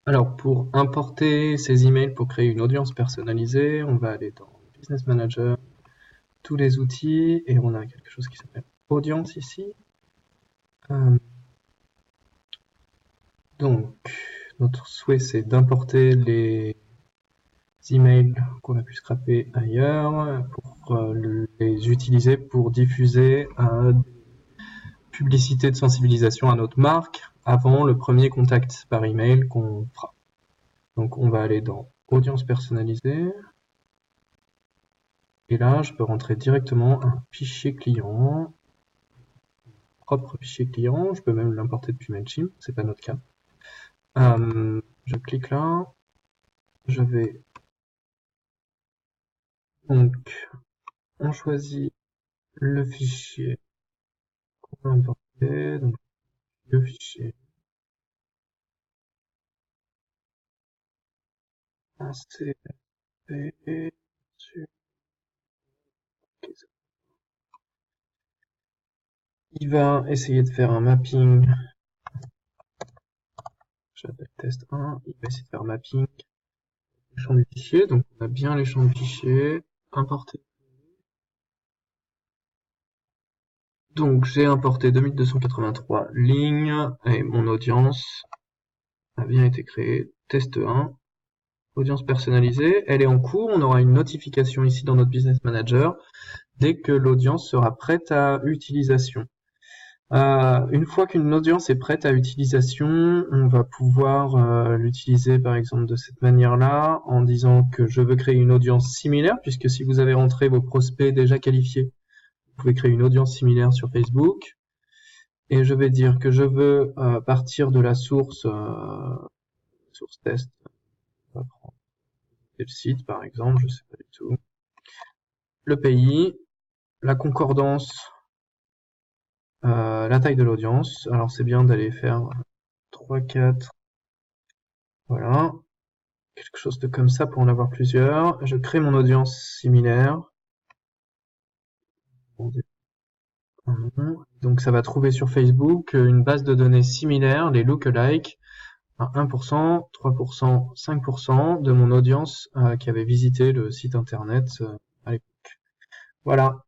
Alors, pour importer ces emails pour créer une audience personnalisée, on va aller dans Business Manager, tous les outils, et on a quelque chose qui s'appelle Audience ici. Euh, donc, notre souhait, c'est d'importer les emails qu'on a pu scraper ailleurs pour les utiliser pour diffuser publicité de sensibilisation à notre marque avant le premier contact par email qu'on fera. Donc on va aller dans audience personnalisée et là je peux rentrer directement un fichier client, propre fichier client, je peux même l'importer depuis Mailchimp, c'est pas notre cas. Je clique là, je vais donc on choisit le fichier qu'on veut importer, donc le fichier en CSV sur il va essayer de faire un mapping, j'appelle test 1, il va essayer de faire un mapping du champ du fichier, donc on a bien les champs de fichier, importer. Donc j'ai importé 2283 lignes et mon audience a bien été créée, test 1, audience personnalisée, elle est en cours, on aura une notification ici dans notre Business Manager dès que l'audience sera prête à utilisation. Une fois qu'une audience est prête à utilisation, on va pouvoir l'utiliser par exemple de cette manière-là, en disant que je veux créer une audience similaire, puisque si vous avez rentré vos prospects déjà qualifiés, vous pouvez créer une audience similaire sur Facebook. Et je vais dire que je veux partir de la source test. On va prendre le site par exemple, je sais pas du tout. Le pays, la concordance, la taille de l'audience. Alors c'est bien d'aller faire 3, 4, voilà. Quelque chose de comme ça pour en avoir plusieurs. Je crée mon audience similaire. Donc ça va trouver sur Facebook une base de données similaire, les lookalikes, à 1%, 3%, 5% de mon audience qui avait visité le site internet à l'époque. Voilà.